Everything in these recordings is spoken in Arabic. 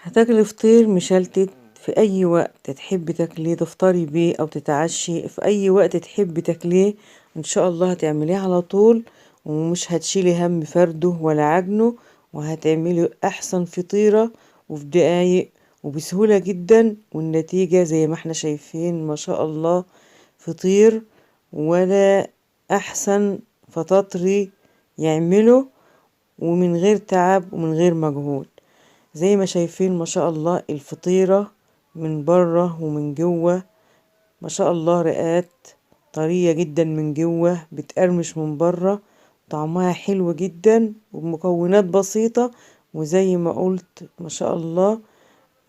هتاكلي فطير مشلتت في اي وقت تحبي تاكليه، تفطري بيه او تتعشي في اي وقت تحبي تاكليه. ان شاء الله هتعمليه على طول، ومش هتشيلي هم فرده ولا عجنه، وهتعملي احسن فطيرة وفي دقايق وبسهولة جدا. والنتيجة زي ما احنا شايفين ما شاء الله، فطير ولا احسن فطاطري يعمله، ومن غير تعب ومن غير مجهود. زي ما شايفين ما شاء الله الفطيرة من بره ومن جوه ما شاء الله رقات طرية جدا من جوه، بتقرمش من بره، طعمها حلو جدا وبمكونات بسيطة. وزي ما قلت ما شاء الله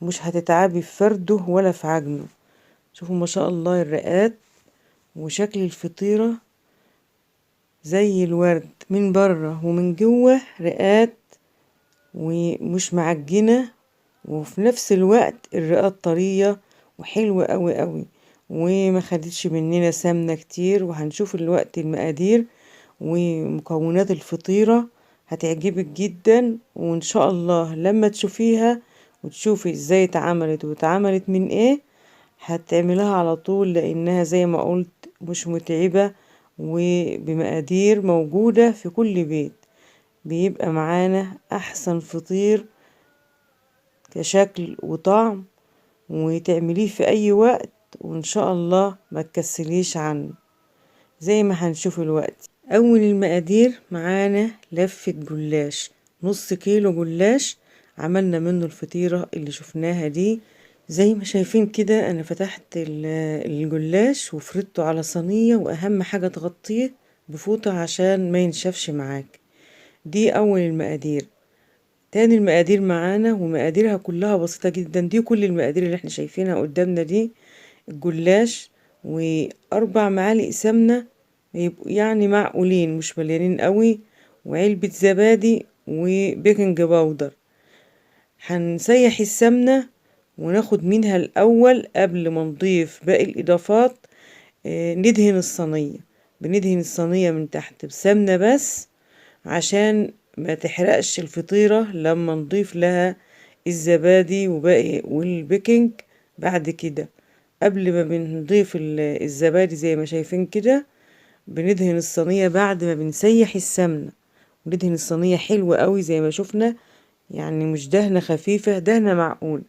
مش هتتعبي في فرده ولا في عجنه. شوفوا ما شاء الله الرقات وشكل الفطيرة زي الورد من بره ومن جوه رقات ومش معجنة، وفي نفس الوقت الرقات طرية وحلوة قوي قوي، وما خدتش مننا سمنة كتير. وهنشوف الوقت المقادير ومكونات الفطيرة هتعجبك جدا. وان شاء الله لما تشوفيها وتشوفي ازاي اتعملت واتعملت من ايه هتعملها على طول، لانها زي ما قلت مش متعبة وبمقادير موجودة في كل بيت. بيبقى معانا احسن فطير كشكل وطعم، وتعمليه في اي وقت وان شاء الله ما تكسليش عنه زي ما هنشوف الوقت. اول المقادير معانا لفة جلاش، نص كيلو جلاش عملنا منه الفطيرة اللي شفناها دي. زي ما شايفين كده انا فتحت الجلاش وفردته على صينية، واهم حاجة تغطيه بفوطة عشان ما ينشفش معاك. دي اول المقادير. تاني المقادير معانا ومقاديرها كلها بسيطة جدا، دي كل المقادير اللي احنا شايفينها قدامنا دي. الجلاش واربع معالق سمنة يبقوا يعني معقولين مش مليانين قوي، وعلبة زبادي وبيكنج باودر. هنسيح السمنة وناخد منها الاول قبل ما نضيف باقي الاضافات. ندهن الصينية، بندهن الصينية من تحت بسمنة بس عشان ما تحرقش الفطيرة لما نضيف لها الزبادي وباقي والبيكنج. بعد كده قبل ما بنضيف الزبادي زي ما شايفين كده بندهن الصينية بعد ما بنسيح السمنة، وندهن الصينية حلوة قوي زي ما شفنا، يعني مش دهنة خفيفة، دهنة معقول.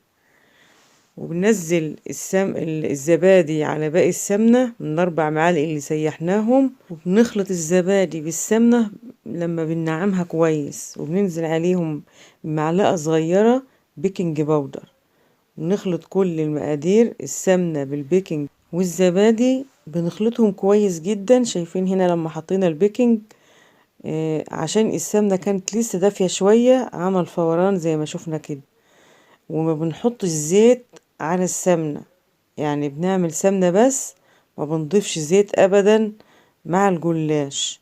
وبننزل الزبادي على باقي السمنة من 4 معالق اللي سيحناهم، وبنخلط الزبادي بالسمنة لما بننعمها كويس، وبننزل عليهم بمعلقة صغيرة بيكنج باودر. بنخلط كل المقادير السمنة بالبيكنج والزبادي بنخلطهم كويس جدا. شايفين هنا لما حطينا البيكنج عشان السمنة كانت لسه دافية شوية عمل فوران زي ما شفنا كده. وما بنحطش زيت على السمنة، يعني بنعمل سمنة بس ما بنضيفش زيت ابدا مع الجلاش.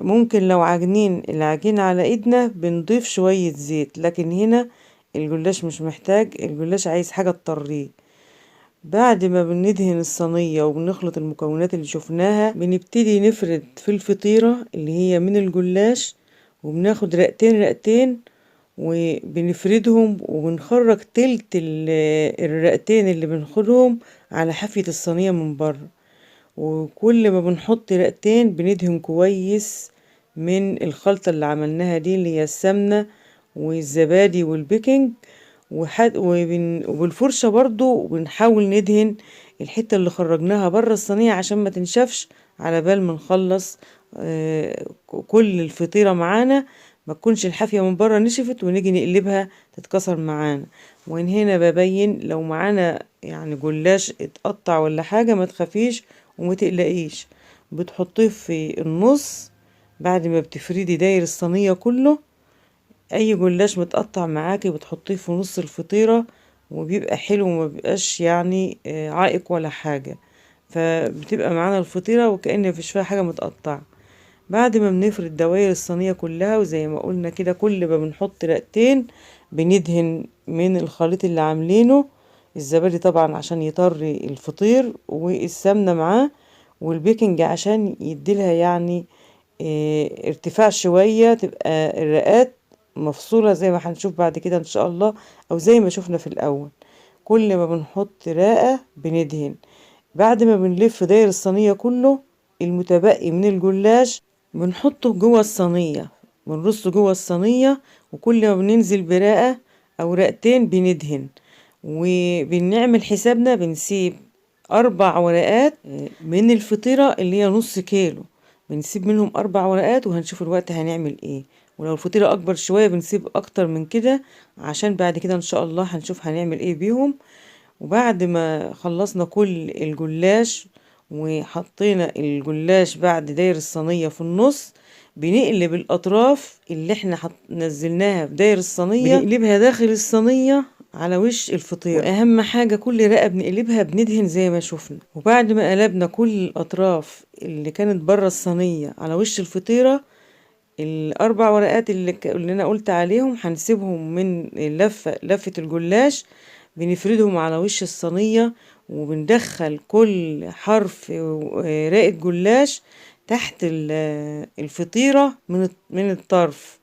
ممكن لو عاجنين العجينة على ايدنا بنضيف شوية زيت، لكن هنا الجلاش مش محتاج، الجلاش عايز حاجة تطريه. بعد ما بندهن الصينية وبنخلط المكونات اللي شفناها بنبتدي نفرد في الفطيرة اللي هي من الجلاش، وبناخد رقتين رقتين وبنفردهم وبنخرج تلت الرقتين اللي بناخدهم على حافية الصينية من بره. وكل ما بنحط رقتين بندهن كويس من الخلطة اللي عملناها دي اللي هي السمنة والزبادي والبيكنج وبالفرشة برضو بنحاول ندهن الحتة اللي خرجناها بره الصينية عشان ما تنشفش، على بال ما نخلص كل الفطيرة معانا ما تكونش الحافية من بره نشفت ونيجي نقلبها تتكسر معانا. وان هنا ببين لو معانا يعني جلاش اتقطع ولا حاجة ما تخافيش وما تقلقيش، بتحطيه في النص بعد ما بتفردي داير الصينية كله. اي جلاش متقطع معاكي بتحطيه في نص الفطيرة وبيبقى حلو وما بيبقاش يعني عائق ولا حاجة، فبتبقى معانا الفطيرة وكأن مفيش فيها حاجة متقطعة. بعد ما بنفرد دواير الصينية كلها وزي ما قلنا كده كل ما بنحط رقتين بندهن من الخليط اللي عاملينه الزبادي طبعا عشان يطري الفطير، والسمنة معاه، والبيكنج عشان يديلها يعني ارتفاع شوية تبقى الرقات مفصولة زي ما هنشوف بعد كده ان شاء الله، او زي ما شفنا في الاول. كل ما بنحط رقة بندهن. بعد ما بنلف داير الصينية كله، المتبقي من الجلاش بنحطه جوه الصينية، بنرصه جوه الصينية، وكل ما بننزل برقة او رقتين بندهن. وبنعمل حسابنا بنسيب 4 ورقات من الفطيرة اللي هي نص كيلو، بنسيب منهم 4 ورقات، وهنشوف الوقت هنعمل ايه. ولو الفطيرة اكبر شوية بنسيب اكتر من كده، عشان بعد كده ان شاء الله هنشوف هنعمل ايه بيهم. وبعد ما خلصنا كل الجلاش وحطينا الجلاش بعد داير الصينية في النص، بنقلب الأطراف اللي احنا نزلناها في داير الصينية، بنقلبها داخل الصينية على وش الفطيرة. وأهم حاجة كل رقة بنقلبها بندهن زي ما شفنا. وبعد ما قلبنا كل الأطراف اللي كانت بره الصينية على وش الفطيرة، ال4 ورقات اللي أنا قلت عليهم هنسيبهم من لفة الجلاش، بنفردهم على وش الصينية، وبندخل كل حرف رقة جلاش تحت الفطيرة من الطرف،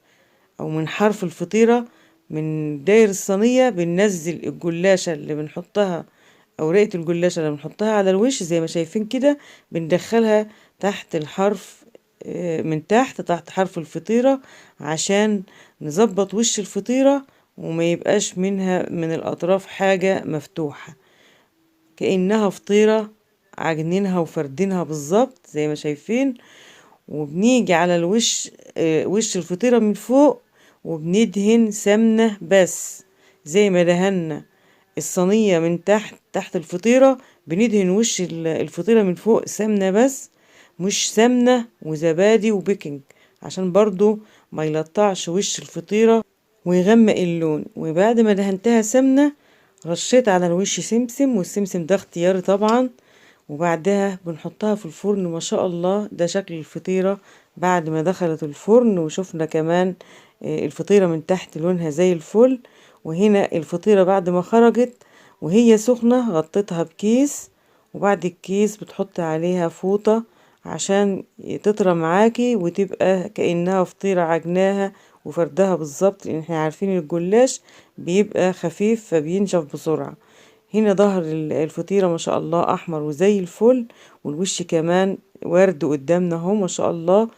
أو من حرف الفطيرة من داير الصينية. بننزل الجلاشة اللي بنحطها، أو رقة الجلاشة اللي بنحطها على الوش زي ما شايفين كده، بندخلها تحت الحرف، من تحت حرف الفطيرة، عشان نظبط وش الفطيرة وما يبقاش منها من الأطراف حاجة مفتوحة، كأنها فطيرة عجنينها وفردينها بالظبط زي ما شايفين. وبنيجي على الوش، وش الفطيرة من فوق، وبندهن سمنة بس، زي ما دهنا الصينية من تحت الفطيرة، بندهن وش الفطيرة من فوق سمنة بس، مش سمنة وزبادي وبيكنج، عشان برضو ما يلطعش وش الفطيرة ويغمق اللون. وبعد ما دهنتها سمنة، رشيت على الوش سمسم، والسمسم ده اختياري طبعا. وبعدها بنحطها في الفرن. ما شاء الله ده شكل الفطيرة بعد ما دخلت الفرن. وشفنا كمان الفطيرة من تحت لونها زي الفل. وهنا الفطيرة بعد ما خرجت وهي سخنة غطيتها بكيس، وبعد الكيس بتحط عليها فوطة عشان تطرى معاكي وتبقى كأنها فطيرة عجناها وفردها بالظبط، لان احنا عارفين الجلاش بيبقى خفيف فبينشف بسرعة. هنا ظهر الفطيرة ما شاء الله احمر وزي الفل، والوش كمان ورد قدامنا اهو ما شاء الله.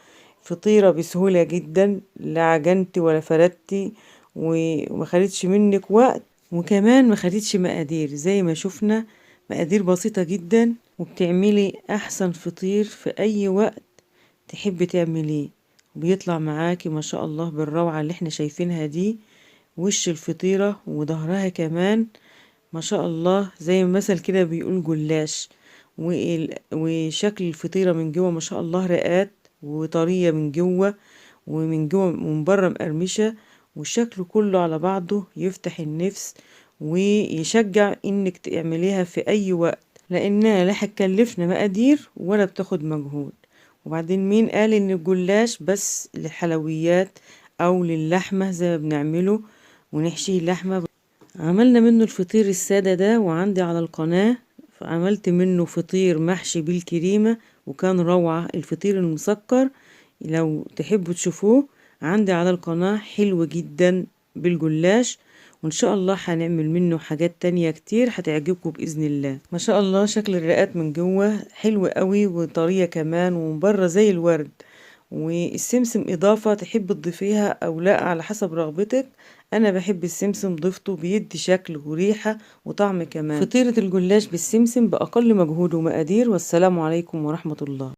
فطيرة بسهولة جدا، لا عجنتي ولا فردتي، وما خدتش منك وقت، وكمان ما خدتش مقادير زي ما شفنا، مقادير بسيطة جدا، وبتعملي احسن فطير في اي وقت تحبي تعمليه، بيطلع معاكي ما شاء الله بالروعة اللي احنا شايفينها دي. وش الفطيرة وظهرها كمان ما شاء الله زي ما مثل كده بيقول جلاش. وشكل الفطيرة من جوه ما شاء الله رقات وطرية من جوه، ومن جوه ومن بره مقرمشة، والشكل كله على بعضه يفتح النفس ويشجع انك تعمليها في اي وقت، لانها لا هتكلفنا مقادير ولا بتاخد مجهود. وبعدين مين قال ان الجلاش بس للحلويات او للحمة زي ما بنعمله ونحشيه اللحمة؟ عملنا منه الفطير السادة ده، وعندي على القناة عملت منه فطير محشي بالكريمة، وكان روعة. الفطير المسكر لو تحبوا تشوفوه عندي على القناة حلو جدا بالجلاش، وان شاء الله هنعمل منه حاجات تانية كتير هتعجبكم بإذن الله. ما شاء الله شكل الرقات من جوه حلو قوي وطرية كمان، ومن بره زي الورد. والسمسم إضافة تحب تضيفيها أو لا على حسب رغبتك. أنا بحب السمسم، ضيفته بيدي شكل وريحة وطعم كمان. فطيرة الجلاش بالسمسم بأقل مجهود ومقادير. والسلام عليكم ورحمة الله.